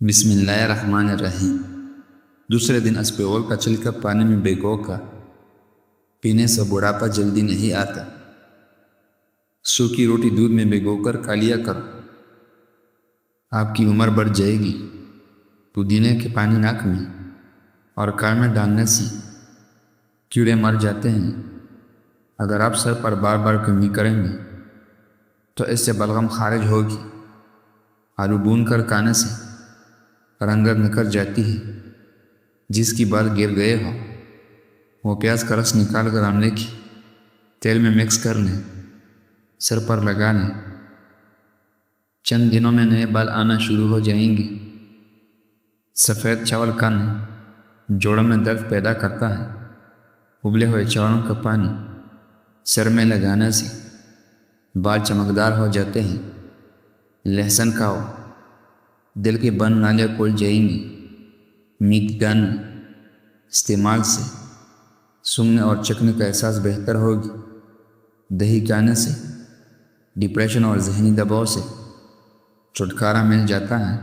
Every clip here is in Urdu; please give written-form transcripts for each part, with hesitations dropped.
بسم اللہ الرحمن الرحیم۔ دوسرے دن اسپیغول کا چھلکا پانی میں بھگو کر پینے سے بڑھاپا جلدی نہیں آتا۔ سوکھی روٹی دودھ میں بھگو کر کھا لیا کرو، آپ کی عمر بڑھ جائے گی۔ پودینے کے پانی ناک میں اور کان میں ڈالنے سے کیڑے مر جاتے ہیں۔ اگر آپ سر پر بار بار کنگھی کریں گے تو اس سے بلغم خارج ہوگی۔ آلو بھون کر کھانے سے رنگت نکل جاتی ہے۔ جس کی بال گر گئے ہو وہ پیاز کا رس نکال کر آملے کی تیل میں مکس کر لیں، سر پر لگا لیں۔ چند دنوں میں نئے بال آنا شروع ہو جائیں گے۔ سفید چاول کھانا جوڑوں میں درد پیدا کرتا ہے۔ ابلے ہوئے چاولوں کا پانی سر میں لگانے سے بال چمکدار ہو جاتے ہیں۔ لہسن کھاؤ، دل کے بند نالیاں کھل جائیں گی۔ میٹھی دانے استعمال سے سونگھنے اور چکھنے کا احساس بہتر ہوگی۔ دہی کھانے سے ڈپریشن اور ذہنی دباؤ سے چھٹکارا مل جاتا ہے۔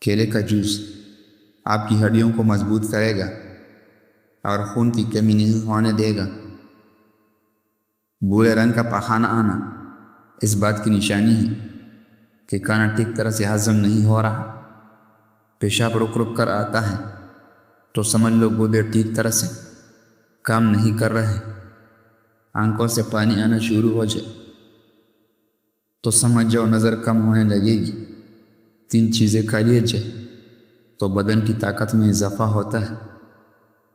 کیلے کا جوس آپ کی ہڈیوں کو مضبوط کرے گا اور خون کی کمی نہیں ہونے دے گا۔ بھورے رنگ کا پخانہ آنا اس بات کی نشانی ہے کہ کھانا ٹھیک طرح سے ہضم نہیں ہو رہا۔ پیشاب رک رک کر آتا ہے تو سمجھ لو گردے ٹھیک طرح سے کام نہیں کر رہے۔ آنکھوں سے پانی آنا شروع ہو جائے تو سمجھ جاؤ نظر کم ہونے لگے گی۔ 3 چیزیں کھا لیے جائے تو بدن کی طاقت میں اضافہ ہوتا ہے: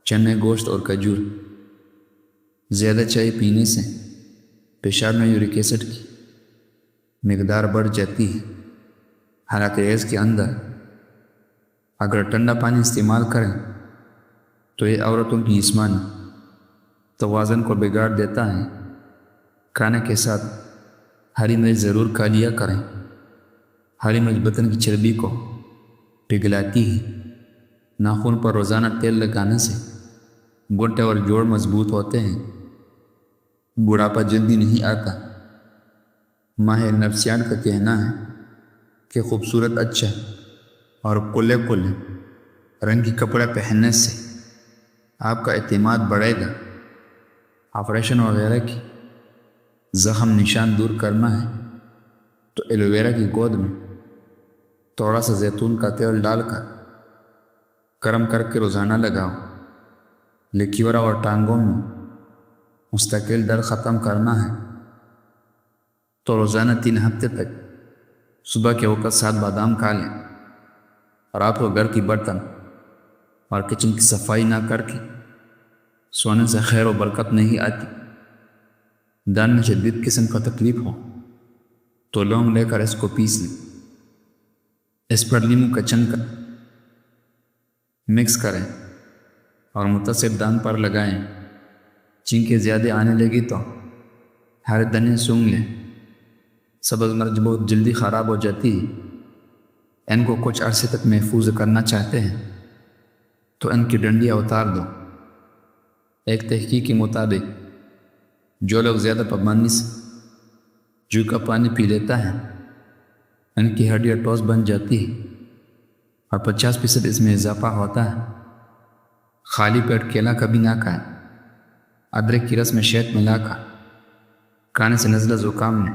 چنے، گوشت اور کھجور۔ زیادہ چائے پینے سے پیشاب میں یورک ایسڈ کی مقدار بڑھ جاتی ہے۔ حالانکہ ایز کے اندر اگر ٹھنڈا پانی استعمال کریں تو یہ عورتوں کی جسمانی توازن کو بگاڑ دیتا ہے۔ کھانے کے ساتھ ہری مرچ ضرور کھا لیا کریں۔ ہری مرچ بدن کی چربی کو پگھلاتی ہے۔ ناخن پر روزانہ تیل لگانے سے گھٹنے اور جوڑ مضبوط ہوتے ہیں۔ بڑھاپا جلدی نہیں آتا۔ ماہر نفسیات کا کہنا ہے کہ خوبصورت اچھا اور کھلے رنگ کے کپڑے پہننے سے آپ کا اعتماد بڑھے گا۔ آپریشن وغیرہ کی زخم نشان دور کرنا ہے تو ایلو ویرا کی گود میں تھوڑا سا زیتون کا تیل ڈال کر گرم کر کے روزانہ لگاؤ۔ لکیورا اور ٹانگوں میں مستقل درد ختم کرنا ہے تو روزانہ 3 ہفتے تک صبح کے وقت 7 بادام کھا لیں۔ رات کو گھر کی برتن اور کچن کی صفائی نہ کر کے سونے سے خیر و برکت نہیں آتی۔ دان میں شدید قسم کا تکلیف ہو تو لونگ لے کر اس کو پیس لیں۔ اس پر لیمو کا چنکا مکس کریں اور متصل دان پر لگائیں۔ چینکیں زیادہ آنے لگی تو ہرے دنے سونگھ لیں۔ سبز مرچ بہت جلدی خراب ہو جاتی ہے۔ ان کو کچھ عرصے تک محفوظ کرنا چاہتے ہیں تو ان کی ڈنڈیاں اتار دو۔ ایک تحقیق کے مطابق جو لوگ زیادہ پابندی سے جو کا پانی پی لیتا ہے ان کی ہڈیاں ٹھوس بن جاتی ہے اور 50% اس میں اضافہ ہوتا ہے۔ خالی پیٹ کیلا کبھی نہ کھائیں۔ ادرک کی رس میں شہد ملا کر کھانے سے نزلہ زکام میں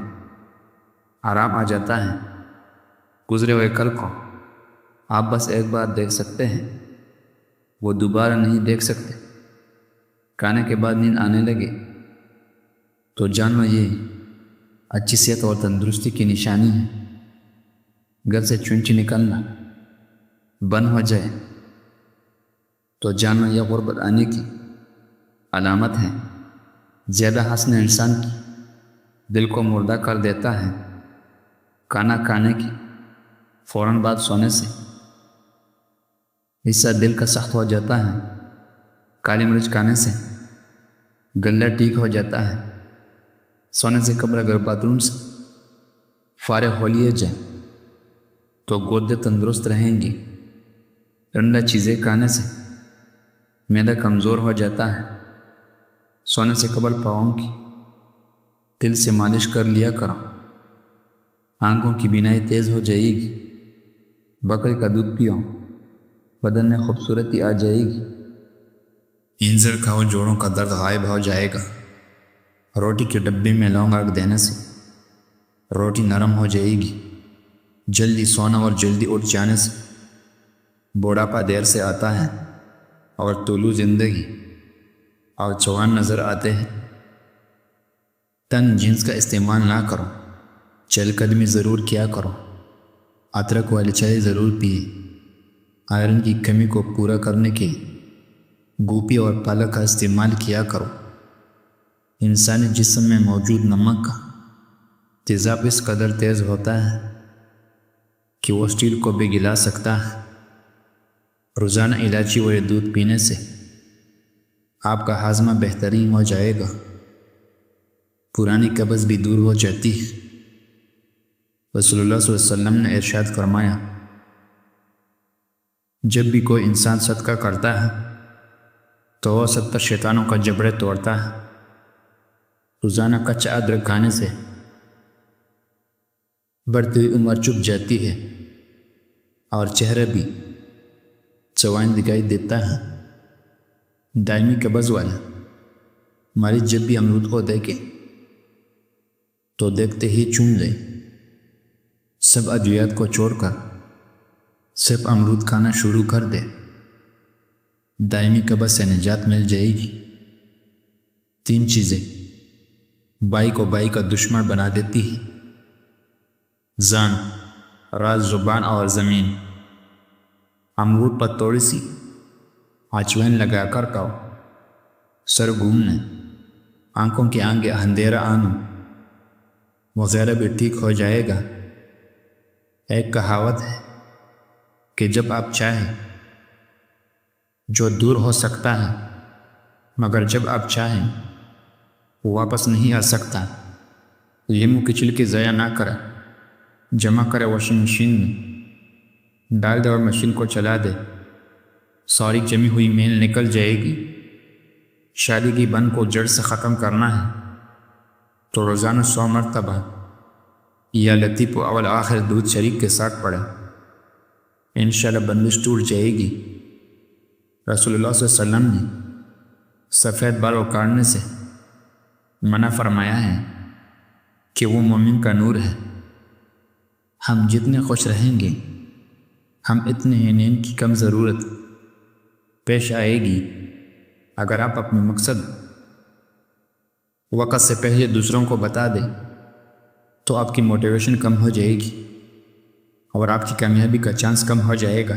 آرام آ جاتا ہے۔ گزرے ہوئے کل کو آپ بس ایک بار دیکھ سکتے ہیں، وہ دوبارہ نہیں دیکھ سکتے۔ کھانے کے بعد نیند آنے لگے تو جان لو یہ اچھی صحت اور تندرستی کی نشانی ہے۔ گھر سے چونچی نکلنا بند ہو جائے تو جان لو یہ غربت آنے کی علامت ہے۔ زیادہ ہنسنا انسان کی دل کو مردہ کر دیتا ہے۔ کھانا کھانے کی فوراً بعد سونے سے حصہ دل کا سخت ہو جاتا ہے۔ کالی مرچ کھانے سے گلا ٹھیک ہو جاتا ہے۔ سونے سے قبل اگر باتھ روم سے فارغ ہو لیے جائیں تو گردے تندرست رہیں گی۔ ٹھنڈا چیزیں کھانے سے معدہ کمزور ہو جاتا ہے۔ سونے سے قبل پاؤں کی تل سے مالش کر لیا کرو، آنکھوں کی بینائی تیز ہو جائے گی۔ بکری کا دودھ پیو، بدن میں خوبصورتی آ جائے گی۔ انجیر کھاؤ، جوڑوں کا درد غائب ہو جائے گا۔ روٹی کے ڈبے میں لونگ رکھ دینے سے روٹی نرم ہو جائے گی۔ جلدی سونا اور جلدی اٹھ جانے سے بوڑھاپا دیر سے آتا ہے اور طول زندگی اور جوان نظر آتے ہیں۔ تنگ جنس کا استعمال نہ کرو، چہل قدمی ضرور کیا کرو۔ ادرک والی چائے ضرور پیے۔ آئرن کی کمی کو پورا کرنے کے گوپی اور پالک کا استعمال کیا کرو۔ انسانی جسم میں موجود نمک کا تیزاب اس قدر تیز ہوتا ہے کہ وہ اسٹیل کو بھی گلا سکتا ہے۔ روزانہ الائچی والے دودھ پینے سے آپ کا ہاضمہ بہترین ہو جائے گا۔ پرانی قبض بھی دور ہو جاتی ہے۔ رسول اللہ صلی اللہ علیہ وسلم نے ارشاد فرمایا، جب بھی کوئی انسان صدقہ کرتا ہے تو وہ 70 شیطانوں کا جبڑے توڑتا ہے۔ روزانہ کچا ادرک کھانے سے بڑھتی ہوئی عمر چھپ جاتی ہے اور چہرہ بھی جوان دکھائی دیتا ہے۔ دائمی قبض والا مریض جب بھی امرود کو دیکھے تو دیکھتے ہی چوم لے۔ سب ادویات کو چھوڑ کر صرف امرود کھانا شروع کر دے، دائمی قبض سے نجات مل جائے گی۔ 3 چیزیں بائی کو بائی کا دشمن بنا دیتی ہے: زان، راز، زبان اور زمین۔ امرود پر تھوڑی سی اجوائن لگا کر کھاؤ، سر گھومنے، آنکھوں کے آگے اندھیرا آنا وغیرہ بھی ٹھیک ہو جائے گا۔ ایک کہاوت ہے کہ جب آپ چاہیں جو دور ہو سکتا ہے، مگر جب آپ چاہیں وہ واپس نہیں آ سکتا۔ لیموں کی چھلکے ضائع نہ کرے، جمع کرے واشنگ مشین میں، ڈال دے اور مشین کو چلا دے، ساری جمی ہوئی میل نکل جائے گی۔ شادی کی بند کو جڑ سے ختم کرنا ہے تو روزانہ 100 مرتبہ یا لطیف و اول آخر دودھ شریک کے ساتھ پڑھیں، انشاءاللہ بندش ٹوٹ جائے گی۔ رسول اللہ صلی اللہ علیہ وسلم نے سفید بال اکاڑنے سے منع فرمایا ہے کہ وہ مومن کا نور ہے۔ ہم جتنے خوش رہیں گے، ہم اتنے ہی نیند کی کم ضرورت پیش آئے گی۔ اگر آپ اپنے مقصد وقت سے پہلے دوسروں کو بتا دیں تو آپ کی موٹیویشن کم ہو جائے گی اور آپ کی کامیابی کا چانس کم ہو جائے گا۔